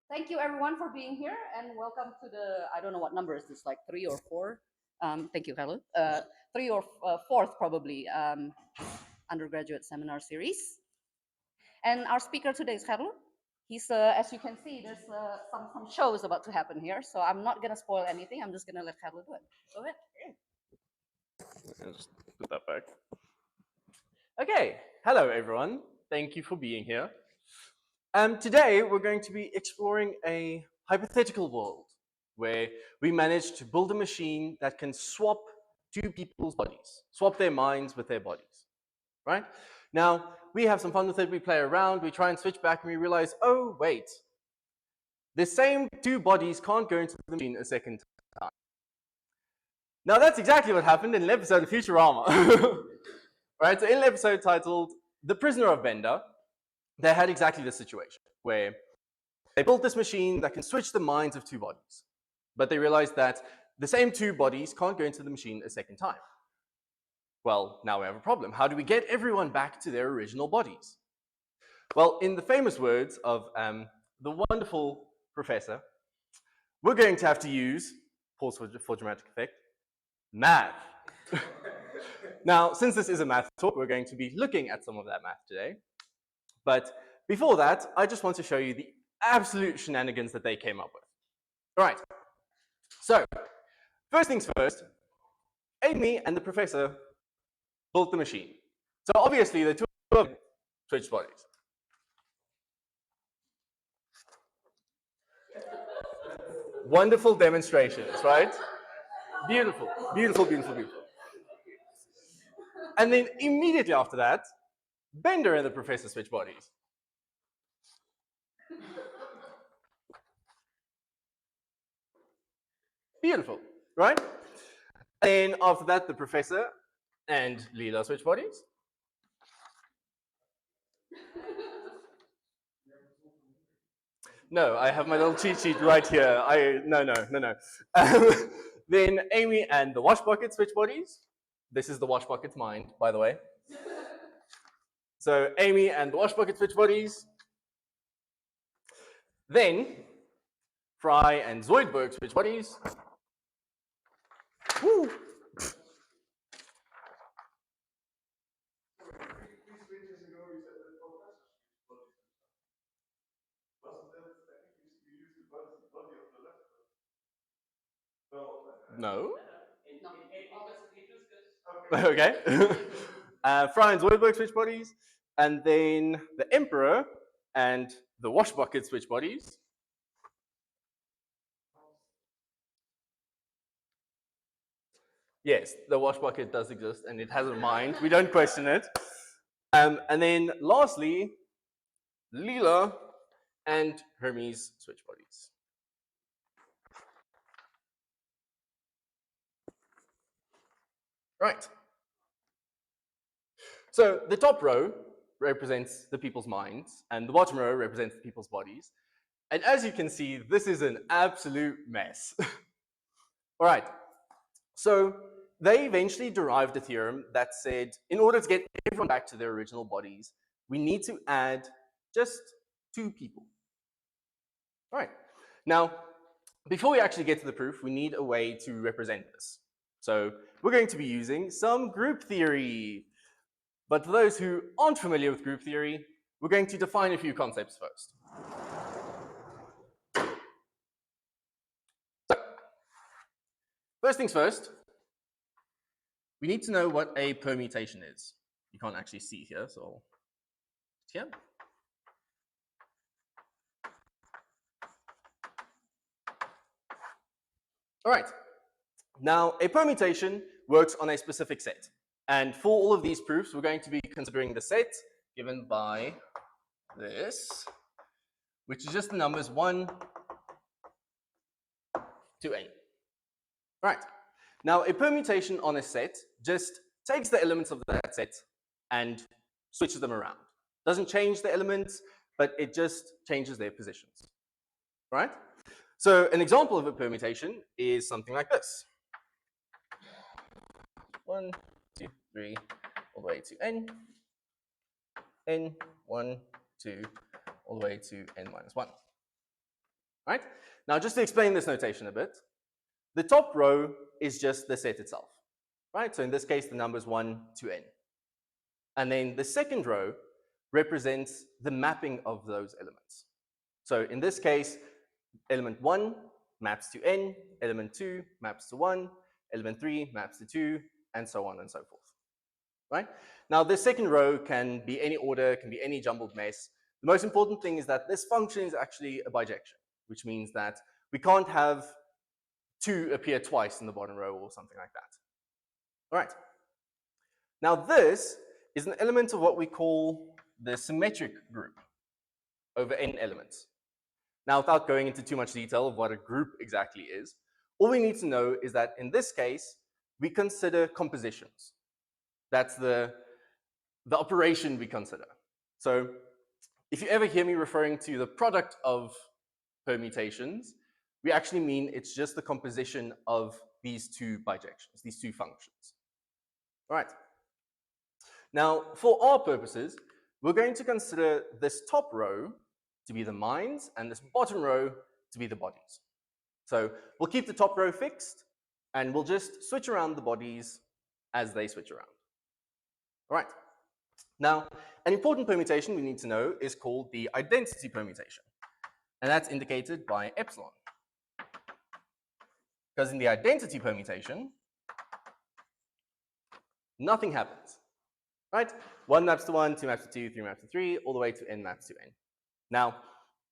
Thank you everyone for being here and welcome to the, I don't know what number is this, like 3 or 4? Thank you, Gerlo. 3 or 4th probably undergraduate seminar series. And our speaker today is Gerlo. He's, as you can see, there's some shows about to happen here. So I'm not going to spoil anything. I'm just going to let Gerlo do it. Go ahead. I'll just put that back. Okay, hello everyone. Thank you for being here. Today we're going to be exploring a hypothetical world where we manage to build a machine that can swap two people's bodies, swap their minds with their bodies, right? Now, we have some fun with it, we play around, we try and switch back and we realize, oh wait, the same two bodies can't go into the machine a second time. Now that's exactly what happened in an episode of Futurama. Right, so in an episode titled The Prisoner of Benda, they had exactly this situation where they built this machine that can switch the minds of two bodies. But they realized that the same two bodies can't go into the machine a second time. Well, now we have a problem. How do we get everyone back to their original bodies? Well, in the famous words of the wonderful professor, we're going to have to use, pause for dramatic effect, math. Now, since this is a math talk, we're going to be looking at some of that math today. But before that, I just want to show you the absolute shenanigans that they came up with. All right. So, first things first, Amy and the professor built the machine. So obviously, the two of them switched bodies. Wonderful demonstrations, right? Beautiful, beautiful, beautiful, beautiful. And then immediately after that, Bender and the professor switch bodies. Beautiful, right? And then after that, the professor and Leela switch bodies. No, I have my little cheat sheet right here. No. Then Amy and the wash bucket switch bodies. This is the wash bucket's mind, by the way. So Amy and the wash bucket switch bodies. Then Fry and Zoidberg switch bodies. Woo! No. Okay. Fry and Zoidberg switch bodies, and then the Emperor and the wash bucket switch bodies. Yes, the wash bucket does exist, and it has a mind. We don't question it. And then lastly, Leela and Hermes switch bodies. Right. So the top row represents the people's minds, and the bottom row represents the people's bodies. And as you can see, this is an absolute mess. All right. So they eventually derived a theorem that said, in order to get everyone back to their original bodies, we need to add just two people. All right. Now, before we actually get to the proof, we need a way to represent this. So we're going to be using some group theory. But for those who aren't familiar with group theory, we're going to define a few concepts first. So, first things first, we need to know what a permutation is. You can't actually see here, so here. All right. Now, a permutation works on a specific set. And for all of these proofs, we're going to be considering the set given by this, which is just the numbers 1 to n. Right. Now, a permutation on a set just takes the elements of that set and switches them around. Doesn't change the elements, but it just changes their positions. Right? So an example of a permutation is something like this. 1, 2, 3, all the way to n, 1, 2, all the way to n minus 1. right? Now, just to explain this notation a bit, the top row is just the set itself, right? So in this case, the numbers 1 to n. And then the second row represents the mapping of those elements. So in this case, element 1 maps to n, element 2 maps to 1, element 3 maps to 2, and so on and so forth, right? Now, the second row can be any order, can be any jumbled mess. The most important thing is that this function is actually a bijection, which means that we can't have 2 appear twice in the bottom row or something like that. All right. Now, this is an element of what we call the symmetric group over n elements. Now, without going into too much detail of what a group exactly is, all we need to know is that in this case, we consider compositions. That's the operation we consider. So if you ever hear me referring to the product of permutations, we actually mean it's just the composition of these two bijections, these two functions. All right. Now, for our purposes, we're going to consider this top row to be the minds and this bottom row to be the bodies. So we'll keep the top row fixed, and we'll just switch around the bodies as they switch around. All right. Now, an important permutation we need to know is called the identity permutation, and that's indicated by epsilon. Because in the identity permutation, nothing happens, right? 1 maps to 1, 2 maps to 2, 3 maps to 3, all the way to n maps to n. Now,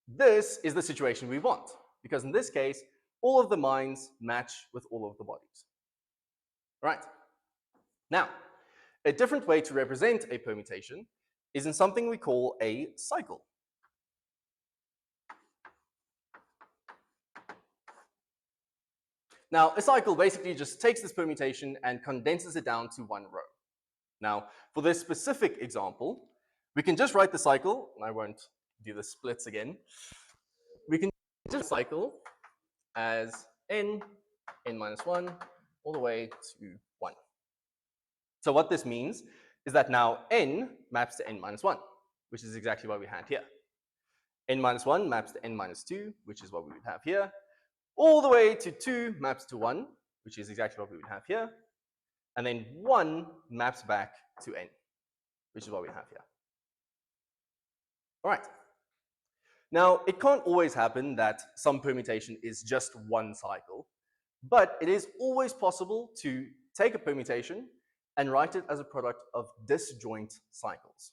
this is the situation we want, because in this case, all of the minds match with all of the bodies. All right. Now, a different way to represent a permutation is in something we call a cycle. Now, a cycle basically just takes this permutation and condenses it down to one row. Now, for this specific example, we can just write the cycle, and I won't do the splits again. We can just cycle as n minus 1, all the way to 1. So what this means is that now n maps to n minus 1, which is exactly what we had here. N minus 1 maps to n minus 2, which is what we would have here. All the way to 2 maps to 1, which is exactly what we would have here. And then 1 maps back to n, which is what we have here. All right. Now, it can't always happen that some permutation is just one cycle, but it is always possible to take a permutation and write it as a product of disjoint cycles.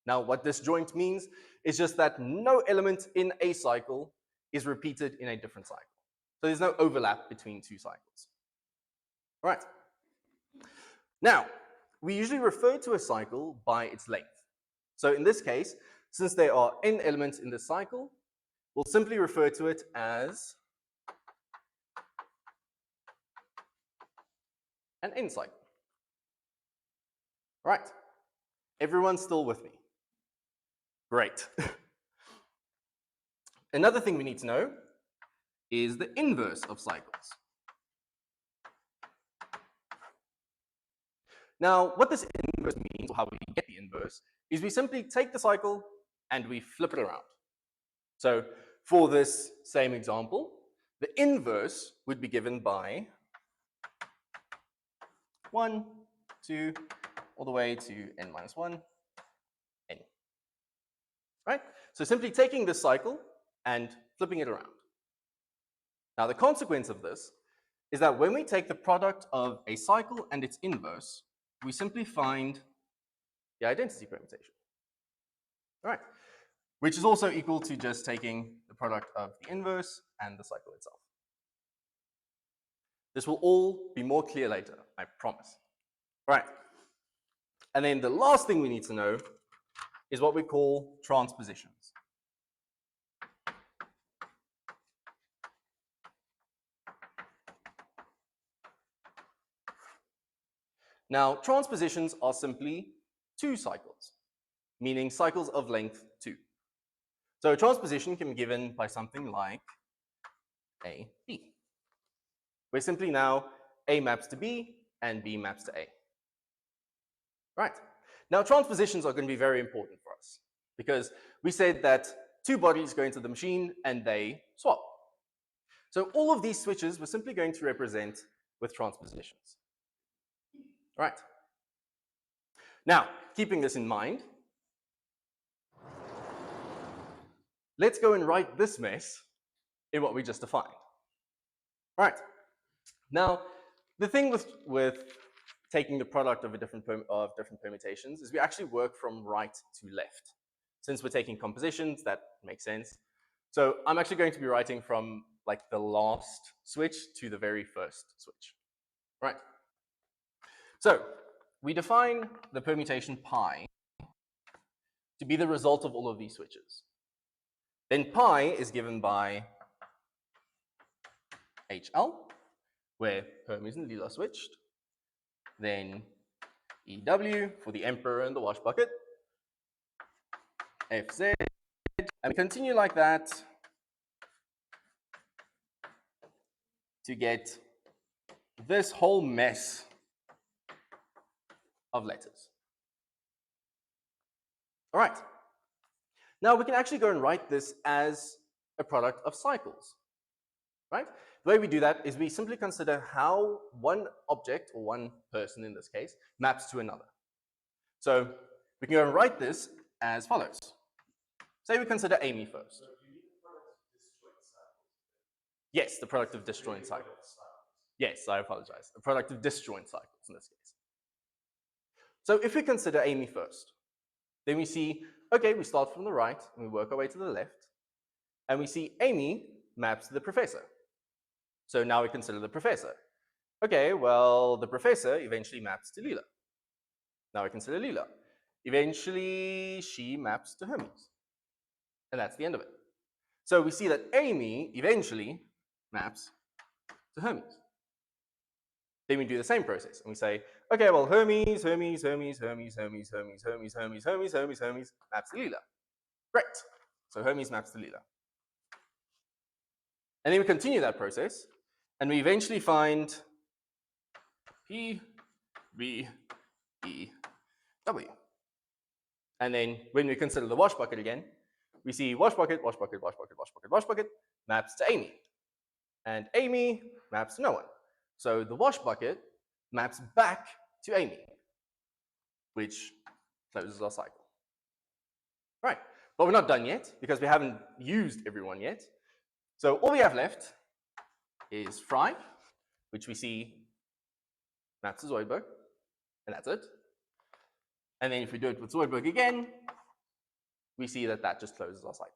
Now, what disjoint means is just that no element in a cycle is repeated in a different cycle. So there's no overlap between two cycles. All right. Now, we usually refer to a cycle by its length. So in this case, since there are n elements in this cycle, we'll simply refer to it as an n cycle. All right. Everyone's still with me? Great. Another thing we need to know is the inverse of cycles. Now, what this inverse means, or how we get the inverse, is we simply take the cycle and we flip it around. So for this same example, the inverse would be given by 1, 2, all the way to n minus 1, n. Right? So simply taking this cycle and flipping it around. Now, the consequence of this is that when we take the product of a cycle and its inverse, we simply find the identity permutation. All right, which is also equal to just taking the product of the inverse and the cycle itself. This will all be more clear later, I promise. All right, and then the last thing we need to know is what we call transpositions. Now, transpositions are simply two cycles, meaning cycles of length 2. So a transposition can be given by something like A, B, where simply now A maps to B and B maps to A. Right. Now, transpositions are going to be very important for us because we said that two bodies go into the machine and they swap. So all of these switches we're simply going to represent with transpositions. All right. Now, keeping this in mind, let's go and write this mess in what we just defined. All right. Now, the thing with taking the product of different permutations is we actually work from right to left. Since we're taking compositions, that makes sense. So I'm actually going to be writing from like the last switch to the very first switch. Right. So we define the permutation pi to be the result of all of these switches. Then pi is given by HL, where Hermes and Lila switched. Then EW for the emperor and the wash bucket. FZ, and we continue like that to get this whole mess of letters. All right. Now we can actually go and write this as a product of cycles, right? The way we do that is we simply consider how one object, or one person in this case, maps to another. So we can go and write this as follows. Say we consider Amy first. Yes, the product of disjoint cycles. Yes, I apologize. The product of disjoint cycles in this case. So if we consider Amy first, then we see, okay, we start from the right and we work our way to the left, and we see Amy maps to the professor. So now we consider the professor. Okay, well, the professor eventually maps to Lila. Now we consider Lila. Eventually, she maps to Hermes. And that's the end of it. So we see that Amy eventually maps to Hermes. Then we do the same process, and we say, okay, well, Hermes, Hermes, Hermes, Hermes, Hermes, Hermes, Hermes, Hermes, Hermes, Hermes, Hermes, maps to Lila. Great. So Hermes maps to Lila. And then we continue that process, and we eventually find P, B, E, W. And then when we consider the wash bucket again, we see wash bucket, wash bucket, wash bucket, wash bucket, wash bucket, maps to Amy. And Amy maps to no one. So the wash bucket maps back to Amy, which closes our cycle. Right, but we're not done yet because we haven't used everyone yet. So all we have left is Fry, which we see maps to Zoidberg, and that's it. And then if we do it with Zoidberg again, we see that that just closes our cycle.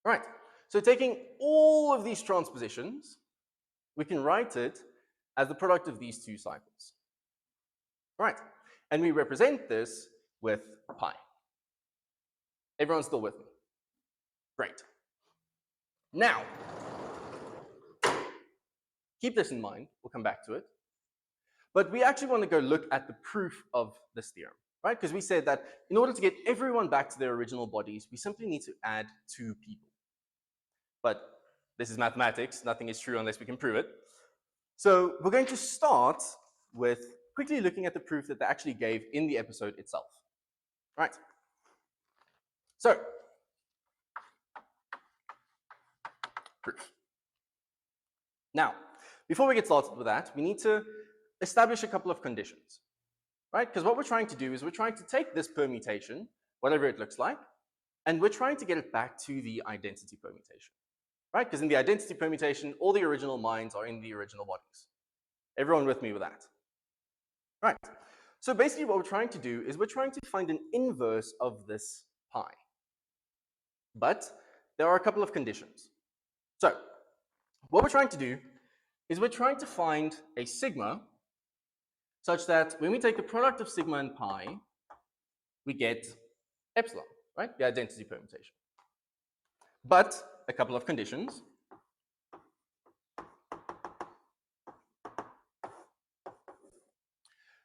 All right, so taking all of these transpositions, we can write it as the product of these two cycles. All right, and we represent this with pi. Everyone's still with me? Great. Now, keep this in mind, we'll come back to it. But we actually want to go look at the proof of this theorem, right? Because we said that in order to get everyone back to their original bodies, we simply need to add two people. But this is mathematics, nothing is true unless we can prove it. So we're going to start with quickly looking at the proof that they actually gave in the episode itself. All right. So, proof. Now, before we get started with that, we need to establish a couple of conditions, right? Because what we're trying to do is we're trying to take this permutation, whatever it looks like, and we're trying to get it back to the identity permutation, right? Because in the identity permutation, all the original minds are in the original bodies. Everyone with me with that? Right. So basically what we're trying to do is we're trying to find an inverse of this pi. But there are a couple of conditions. So what we're trying to do is we're trying to find a sigma such that when we take the product of sigma and pi, we get epsilon, right? The identity permutation. But a couple of conditions.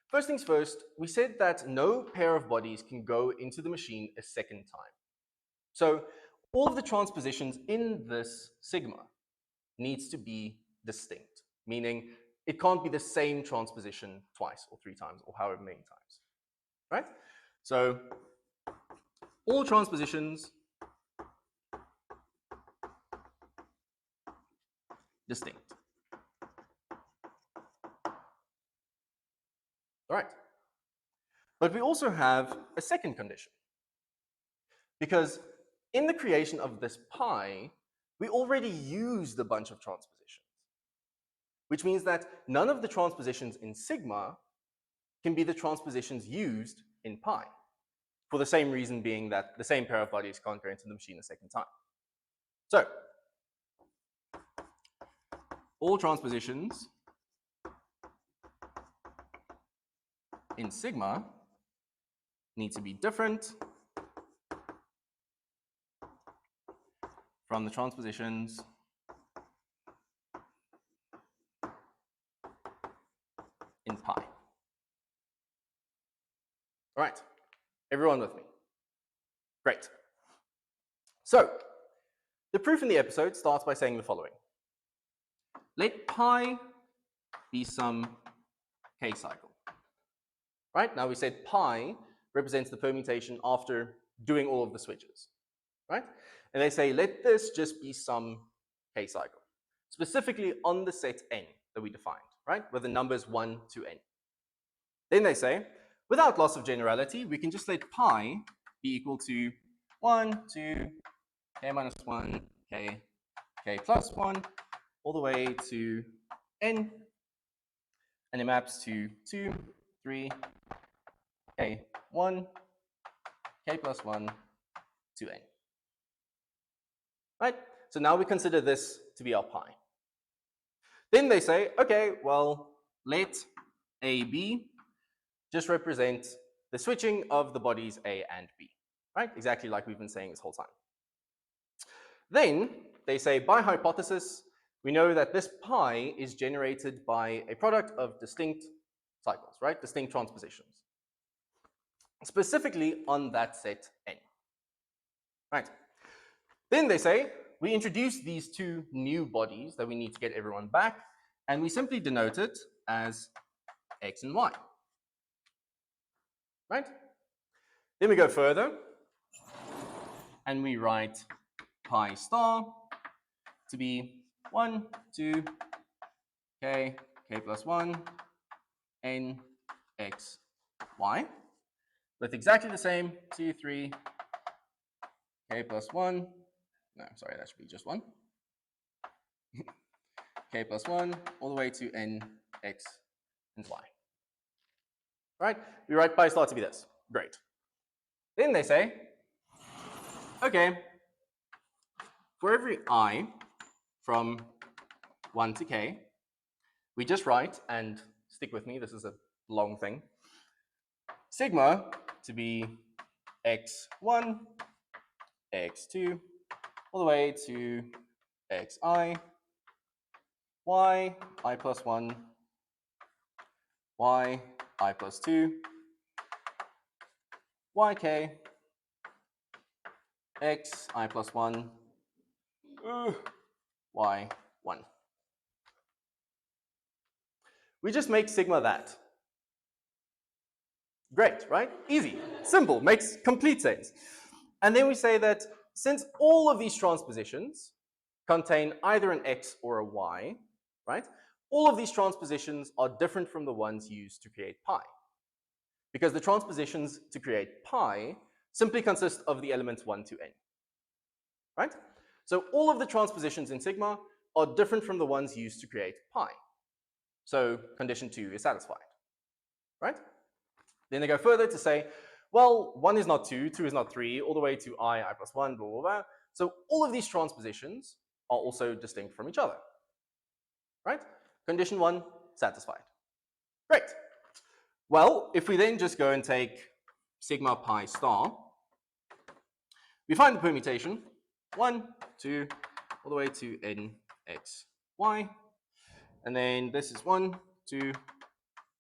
First things first, we said that no pair of bodies can go into the machine a second time. So all of the transpositions in this sigma needs to be distinct, meaning it can't be the same transposition twice or three times or however many times, right? So all transpositions distinct. All right. But we also have a second condition. Because in the creation of this pi, we already used a bunch of transpositions, which means that none of the transpositions in sigma can be the transpositions used in pi, for the same reason being that the same pair of bodies can't go into the machine a second time. So, all transpositions in sigma need to be different from the transpositions in pi. All right, everyone with me? Great. So, the proof in the episode starts by saying the following. Let pi be some k cycle. Right? Now we said pi represents the permutation after doing all of the switches. Right? And they say let this just be some k cycle, specifically on the set n that we defined, right? With the numbers 1 to n. Then they say, without loss of generality, we can just let pi be equal to 1 to k minus 1, k plus 1, all the way to n, and it maps to 2, 3, k 1, k plus 1 to n. Right? So now we consider this to be our pi. Then they say, okay, well, let AB just represent the switching of the bodies A and B, right? Exactly like we've been saying this whole time. Then they say, by hypothesis, we know that this pi is generated by a product of distinct cycles, right? Distinct transpositions. Specifically on that set N, right? Then they say, we introduce these two new bodies that we need to get everyone back, and we simply denote it as X and Y, right? Then we go further, and we write pi star to be 1, 2, k plus 1, n, x, y, with exactly the same 2, 3, k plus 1, no, sorry, that should be just 1, k plus 1, all the way to n, x, and y. Right? We write pi star to be this. Great. Then they say, okay, for every I from 1 to k, we just write, and stick with me, this is a long thing, sigma to be x1, x2, all the way to xi, y, I plus 1, y, I plus 2, yk, x, I plus 1, y, 1. We just make sigma that. Great, right? Easy, simple, makes complete sense. And then we say that since all of these transpositions contain either an x or a y, right? All of these transpositions are different from the ones used to create pi. Because the transpositions to create pi simply consist of the elements 1 to n, right? So all of the transpositions in sigma are different from the ones used to create pi. So condition 2 is satisfied, right? Then they go further to say, well, 1 is not 2, 2 is not 3, all the way to I plus 1, blah, blah, blah. So all of these transpositions are also distinct from each other, right? Condition 1 satisfied. Great. Well, if we then just go and take sigma pi star, we find the permutation 1, 2, all the way to n, x, y. And then this is 1, 2,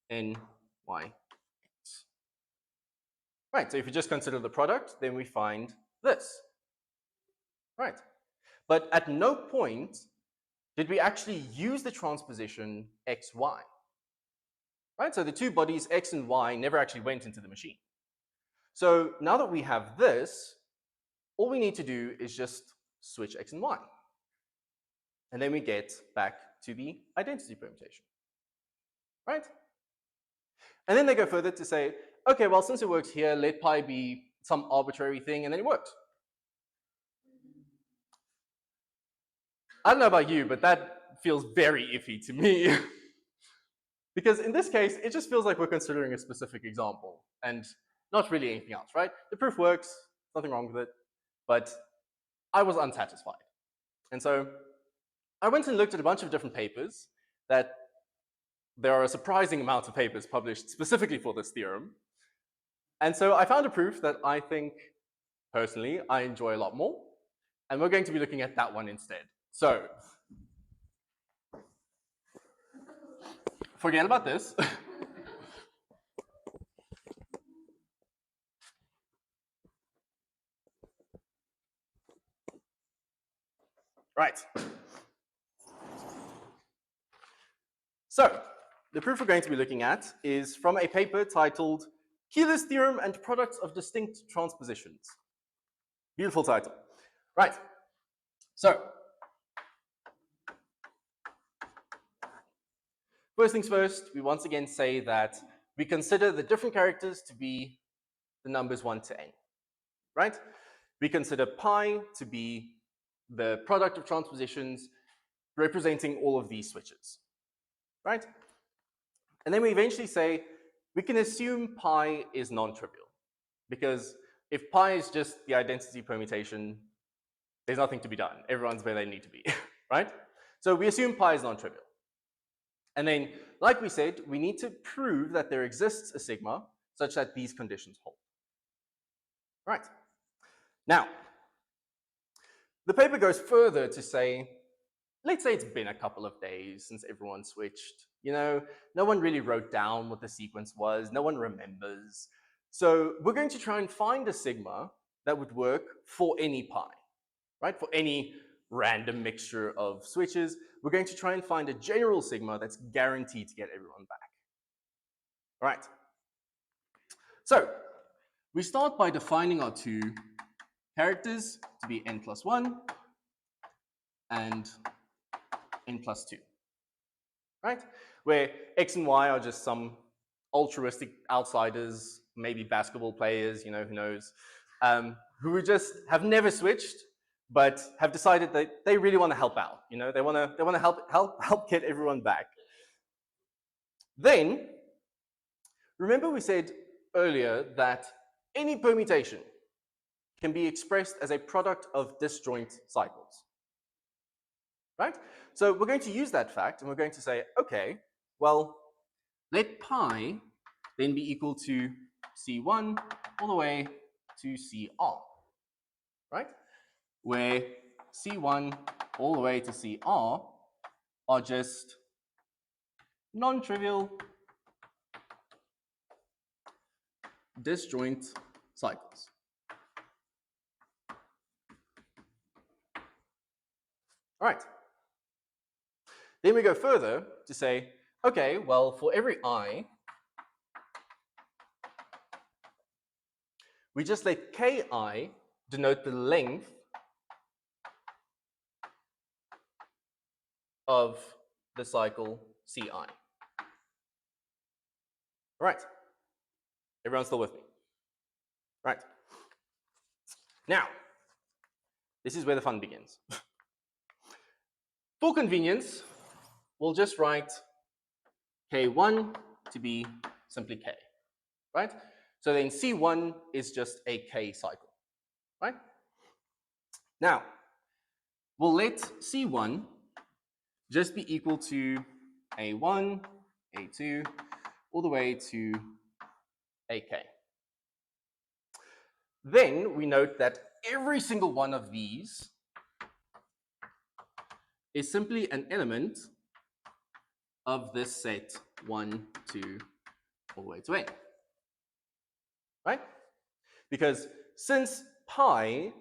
n, y, x. Right, so if you just consider the product, then we find this. Right. But at no point did we actually use the transposition xy. Right, so the two bodies x and y never actually went into the machine. So now that we have this, all we need to do is just switch x and y. And then we get back to the identity permutation, right? And then they go further to say, okay, well, since it works here, let pi be some arbitrary thing, and then it works. I don't know about you, but that feels very iffy to me. Because in this case, it just feels like we're considering a specific example and not really anything else, right? The proof works, nothing wrong with it, but I was unsatisfied. And so I went and looked at a bunch of different papers that there are a surprising amount of papers published specifically for this theorem. And so I found a proof that I think, personally, I enjoy a lot more. And we're going to be looking at that one instead. So, forget about this. Right. So, the proof we're going to be looking at is from a paper titled Keeler's Theorem and Products of Distinct Transpositions. Beautiful title. Right. So, first things first, we once again say that we consider the different characters to be the numbers 1 to n, right? We consider pi to be the product of transpositions representing all of these switches, right? And then we eventually say we can assume pi is non-trivial, because if pi is just the identity permutation, there's nothing to be done. Everyone's where they need to be, right? So we assume pi is non-trivial. And then, like we said, we need to prove that there exists a sigma such that these conditions hold. Right. Now, the paper goes further to say, let's say it's been a couple of days since everyone switched. You know, no one really wrote down what the sequence was. No one remembers. So we're going to try and find a sigma that would work for any pi, right? For any random mixture of switches, we're going to try and find a general sigma that's guaranteed to get everyone back. All right. So we start by defining our two characters to be n plus 1 and n plus 2, right? Where x and y are just some altruistic outsiders, maybe basketball players, you know, who knows, who just have never switched, but have decided that they really want to help out. You know, they want to help get everyone back. Then, remember we said earlier that any permutation can be expressed as a product of disjoint cycles, right? So we're going to use that fact, and we're going to say, okay, well, let pi then be equal to C1 all the way to CR, right? Where C1 all the way to CR are just non-trivial disjoint cycles. All right. Then we go further to say, okay, well, for every I, we just let ki denote the length of the cycle Ci. All right. Everyone's still with me? Right. Now, this is where the fun begins. For convenience, we'll just write K1 to be simply K, right? So then C1 is just a K cycle, right? Now, we'll let C1 just be equal to A1, A2, all the way to AK. Then we note that every single one of these is simply an element of this set 1, 2, all the way to n, right? Because since pi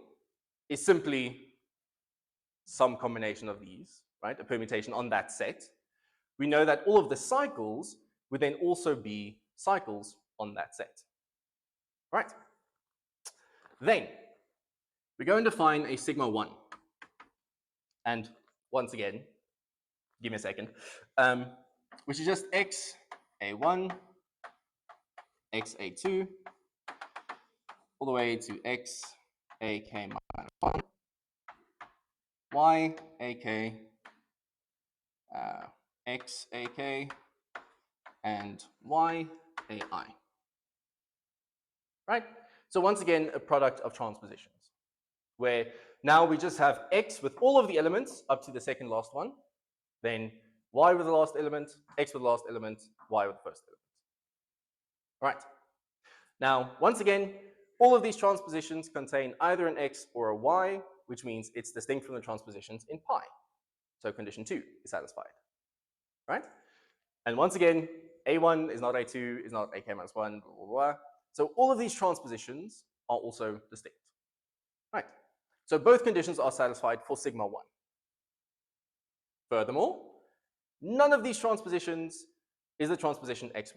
is simply some combination of these, right, a permutation on that set, we know that all of the cycles would then also be cycles on that set, right? Then we go and define a sigma 1. And once again, give me a second, which is just x a1, x a2, all the way to x ak minus 1, y ak, x ak, and y ai. Right? So once again, a product of transpositions, where now we just have x with all of the elements up to the second last one, then y with the last element, x with the last element, y with the first element. All right. Now, once again, all of these transpositions contain either an x or a y, which means it's distinct from the transpositions in pi. So condition 2 is satisfied. Right? And once again, a1 is not a2, is not ak minus 1, blah, blah, blah. So all of these transpositions are also distinct. Right. So both conditions are satisfied for sigma 1. Furthermore, none of these transpositions is the transposition xy.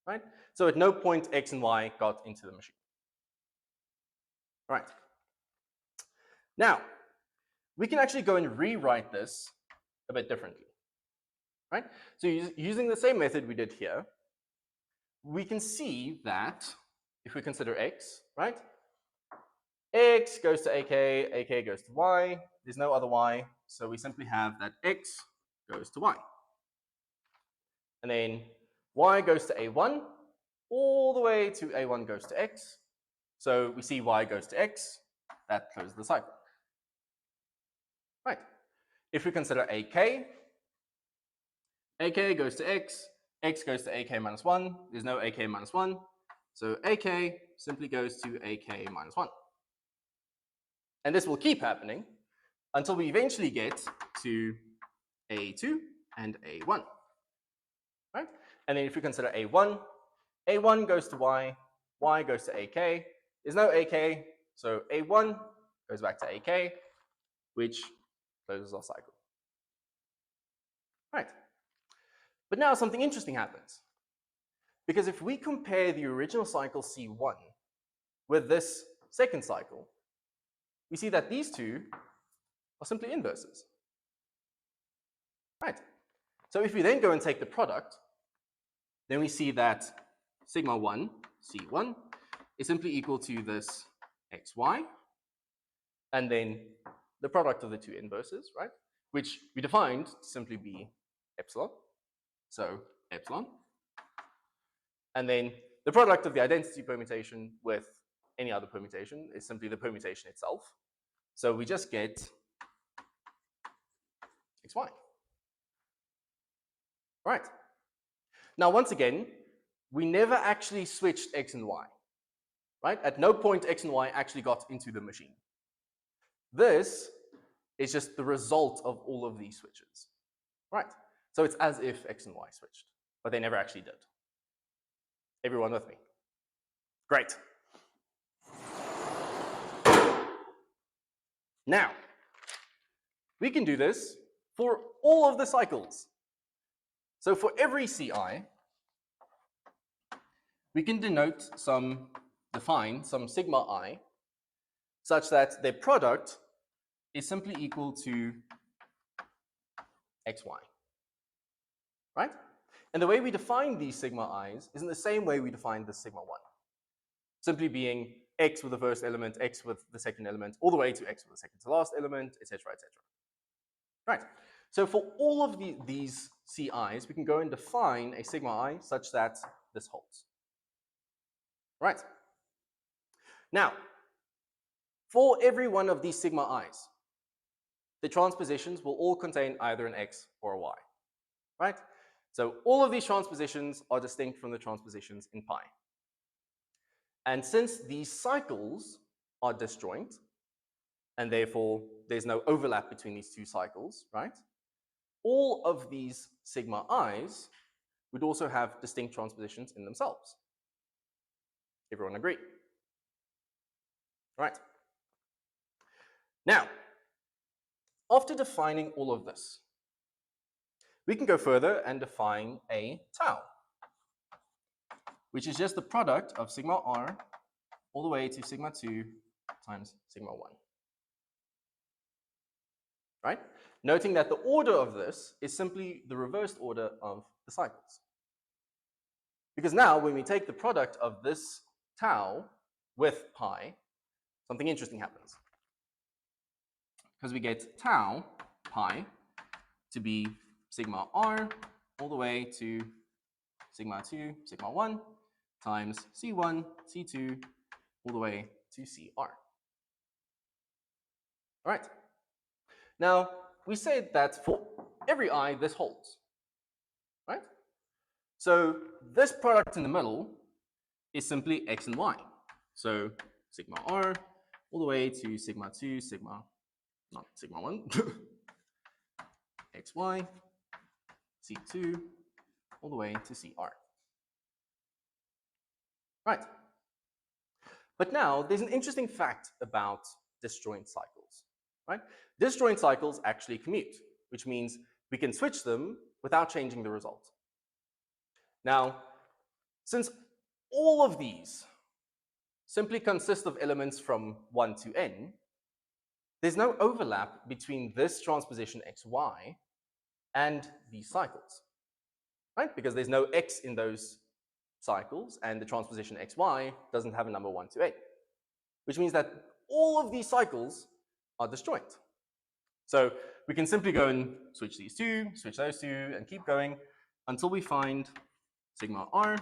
Right? So at no point x and y got into the machine. Right. Now, we can actually go and rewrite this a bit differently. Right? So using the same method we did here, we can see that if we consider x, right? X goes to ak, ak goes to y, there's no other y, so we simply have that x goes to y. And then y goes to a1, all the way to a1 goes to x, so we see y goes to x, that closes the cycle. Right. If we consider ak, ak goes to x goes to ak minus 1, there's no ak minus 1, so ak simply goes to ak minus 1. And this will keep happening until we eventually get to a2 and a1. Right? And then if we consider a1, a1 goes to y goes to ak, there's no ak, so a1 goes back to ak, which closes our cycle. Right. But now something interesting happens. Because if we compare the original cycle C1 with this second cycle, we see that these two are simply inverses. Right. So if we then go and take the product, then we see that sigma 1, C1, is simply equal to this xy, and then the product of the two inverses, right? Which we defined to simply be epsilon. So epsilon. And then the product of the identity permutation with any other permutation is simply the permutation itself. So we just get xy. Right. Now, once again, we never actually switched x and y. Right? At no point x and y actually got into the machine. This is just the result of all of these switches. Right. So it's as if x and y switched, but they never actually did. Everyone with me? Great. Now, we can do this for all of the cycles. So for every CI, we can define some sigma I, such that their product is simply equal to xy. Right? And the way we define these sigma i's is in the same way we define the sigma 1. Simply being x with the first element, x with the second element, all the way to x with the second to last element, etc., etc. Right. So for all of these CIs, we can go and define a sigma I such that this holds. Right. Now, for every one of these sigma i's, the transpositions will all contain either an x or a y. Right? So all of these transpositions are distinct from the transpositions in pi. And since these cycles are disjoint, and therefore there's no overlap between these two cycles, right? All of these sigma i's would also have distinct transpositions in themselves. Everyone agree? Right. Now, after defining all of this, we can go further and define a tau, which is just the product of sigma r all the way to sigma 2 times sigma 1. Right? noting that the order of this is simply the reversed order of the cycles. Because now, when we take the product of this tau with pi, something interesting happens. Because we get tau pi to be sigma r all the way to sigma 2, sigma 1 times C1, C2 all the way to CR. All right. Now, we said that for every I, this holds, right? So this product in the middle is simply x and y. So sigma r all the way to sigma 2, not sigma 1, xy, c2 all the way to cr. Right. But now there's an interesting fact about disjoint cycles, right? Disjoint cycles actually commute, which means we can switch them without changing the result. Now, since all of these simply consist of elements from 1 to n, there's no overlap between this transposition xy and these cycles, right? Because there's no x in those cycles, and the transposition xy doesn't have a number 1 to n, which means that all of these cycles are disjoint. So we can simply go and switch these two, switch those two, and keep going until we find sigma r,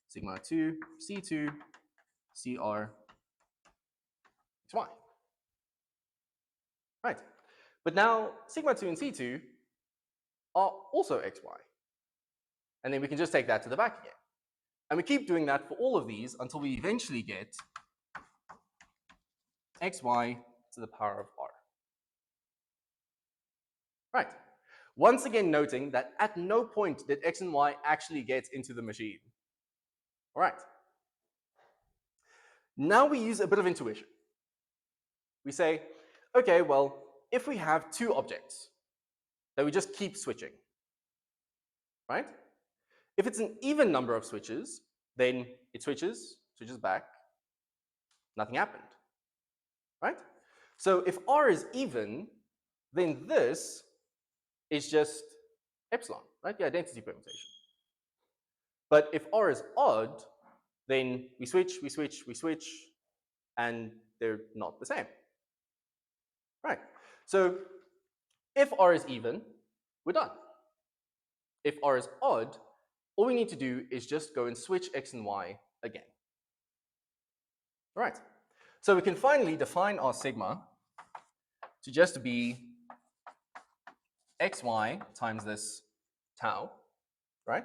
sigma 2, c2, cr, xy. Right. But now sigma 2 and c2 are also xy. And then we can just take that to the back again. And we keep doing that for all of these until we eventually get xy to the power of r. Right. Once again noting that at no point did x and y actually get into the machine. All right. Now we use a bit of intuition. We say, okay, well, if we have two objects that we just keep switching, right? If it's an even number of switches, then it switches back, nothing happened, right? So if r is even, then this is just epsilon, right? The identity permutation. But if r is odd, then we switch, and they're not the same, right? So if r is even, we're done. If r is odd, all we need to do is just go and switch x and y again. All right. So we can finally define our sigma to just be xy times this tau, right?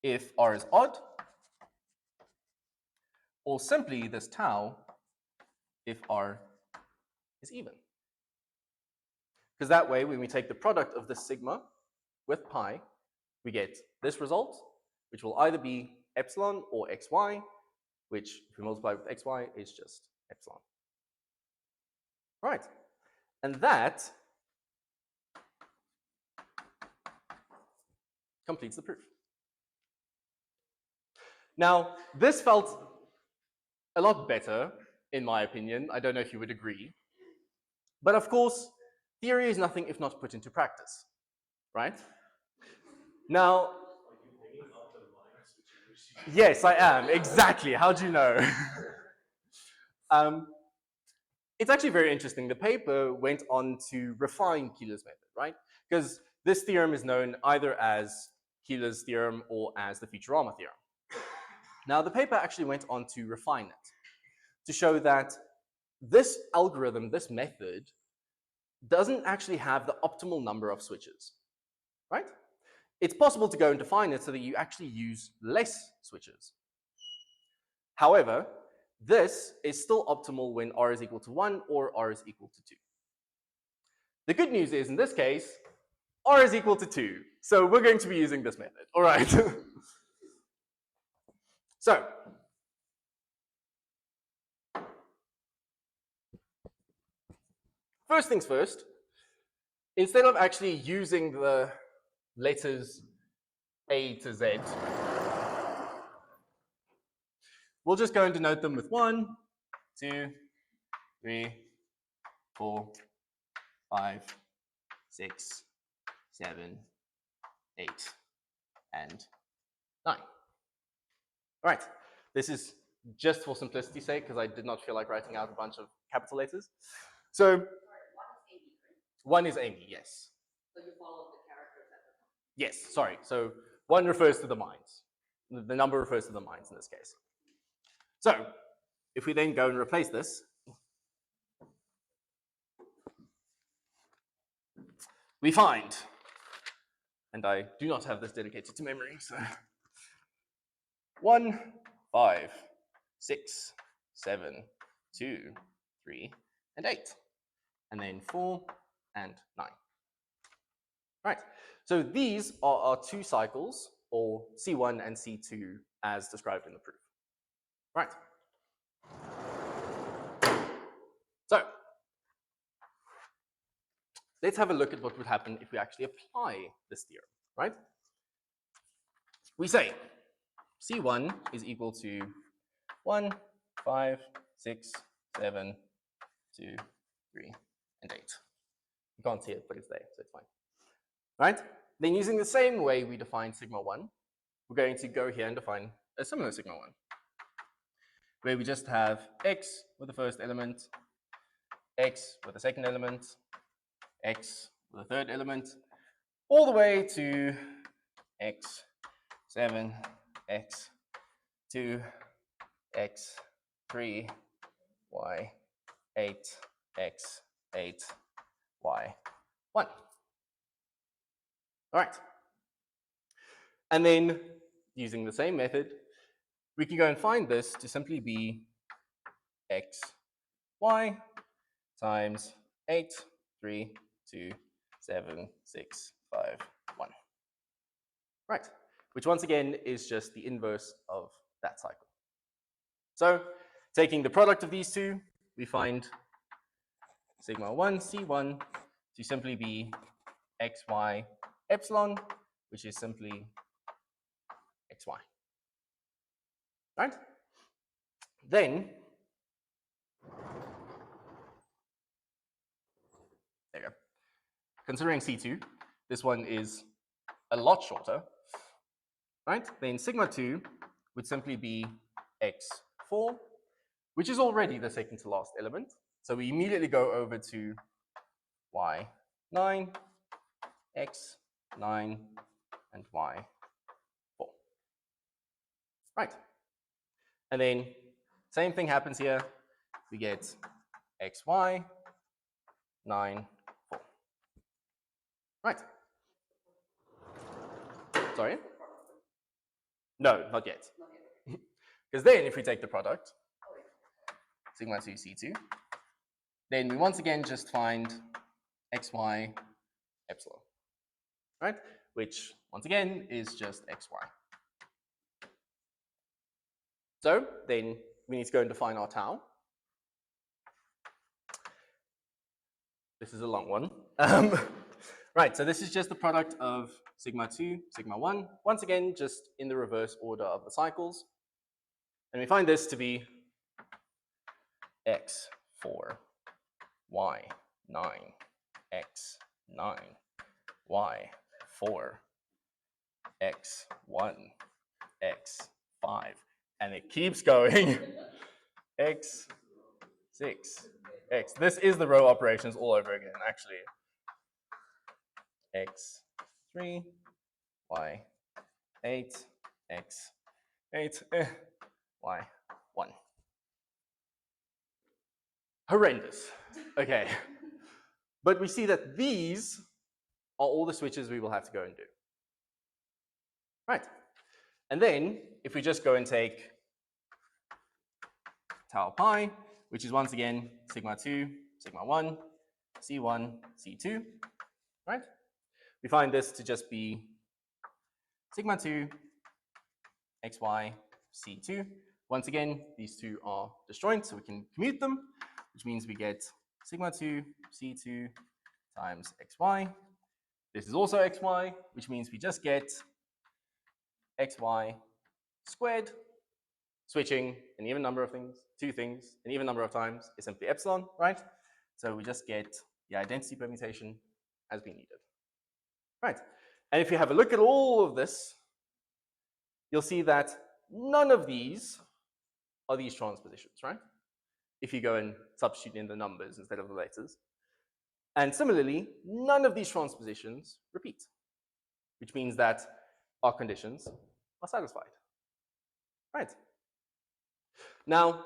If r is odd, or simply this tau if r is even. Because that way, when we take the product of this sigma with pi, we get this result, which will either be epsilon or xy, which if we multiply with xy is just epsilon. Right. And that completes the proof. Now, this felt a lot better, in my opinion. I don't know if you would agree. But of course, theory is nothing if not put into practice, right? Now, yes, I am, exactly. How do you know? It's actually very interesting. The paper went on to refine Keeler's method, right? Because this theorem is known either as Keeler's theorem or as the Futurama theorem. Now, the paper actually went on to refine it, to show that this algorithm, this method, doesn't actually have the optimal number of switches, right? It's possible to go and define it so that you actually use less switches. However, this is still optimal when r is equal to 1 or r is equal to 2. The good news is, in this case, r is equal to 2. So we're going to be using this method. All right. So, first things first, instead of actually using the letters A to Z, we'll just go and denote them with 1, 2, 3, 4, 5, 6, 7, 8, and 9. All right, this is just for simplicity's sake because I did not feel like writing out a bunch of capital letters. So one is Amy, yes. So you follow the characters at the top. Yes, sorry. So 1 refers to the minds. The number refers to the minds in this case. So if we then go and replace this, we find, and I do not have this dedicated to memory, so 1, 5, 6, 7, 2, 3, and 8. And then 4 and 9. Right, so these are our 2 cycles, or C1 and C2, as described in the proof. Right. So let's have a look at what would happen if we actually apply this theorem, right? We say C1 is equal to 1, 5, 6, 7, 2, 3, and 8. You can't see it, but it's there, so it's fine. Right? Then using the same way we define sigma 1, we're going to go here and define a similar sigma 1, where we just have x with the first element, x with the second element, x with the third element, all the way to x, 7, x, 2, x, 3, y, 8, x, 8, y, 1. All right. And then, using the same method, we can go and find this to simply be x, y times 8, 3, 2, 7, 6, 5, 1. Right, which once again is just the inverse of that cycle. So, taking the product of these two, we find sigma 1 C1 to simply be xy epsilon, which is simply xy. Right? Then, there you go. Considering C2, this one is a lot shorter, right? Then sigma 2 would simply be x4, which is already the second to last element. So we immediately go over to y9, x9, and y4. Right. And then same thing happens here. We get xy, 9, 4. Right. Sorry? No, not yet. Because then if we take the product, sigma 2 C2, then we once again just find xy epsilon, right? Which once again is just xy. So then we need to go and define our tau. This is a long one. Right, so this is just the product of sigma 2, sigma 1, once again, just in the reverse order of the cycles. And we find this to be x4, y9, x9, y4, x1, x5, and it keeps going. x6, x. This is the row operations all over again, actually. x3, y8, x8, y1. Horrendous. Okay. But we see that these are all the switches we will have to go and do. Right. And then, if we just go and take tau pi, which is once again sigma 2, sigma 1, C1, C2, right? We find this to just be sigma 2, xy, C2. Once again, these two are disjoint, so we can commute them, which means we get sigma 2, C2 times xy. This is also xy, which means we just get xy squared. Switching an even number of things, two things, an even number of times is simply epsilon, right? So we just get the identity permutation as we needed. Right. And if you have a look at all of this, you'll see that none of these are these transpositions, right? If you go and substitute in the numbers instead of the letters. And similarly, none of these transpositions repeat, which means that our conditions are satisfied. Right. Now,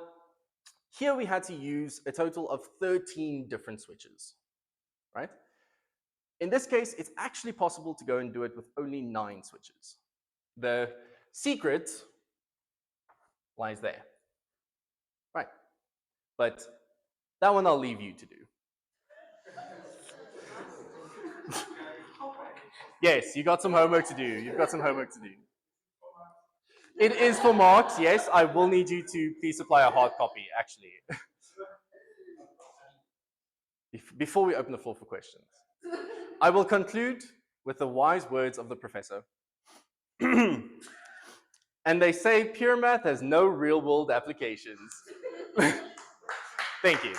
here we had to use a total of 13 different switches, right? In this case, it's actually possible to go and do it with only 9 switches. The secret lies there, right? But that one I'll leave you to do. Yes, you got some homework to do. You've got some homework to do. It is for marks, yes. I will need you to please supply a hard copy, actually. Before we open the floor for questions. I will conclude with the wise words of the professor. And they say pure math has no real-world applications. Thank you.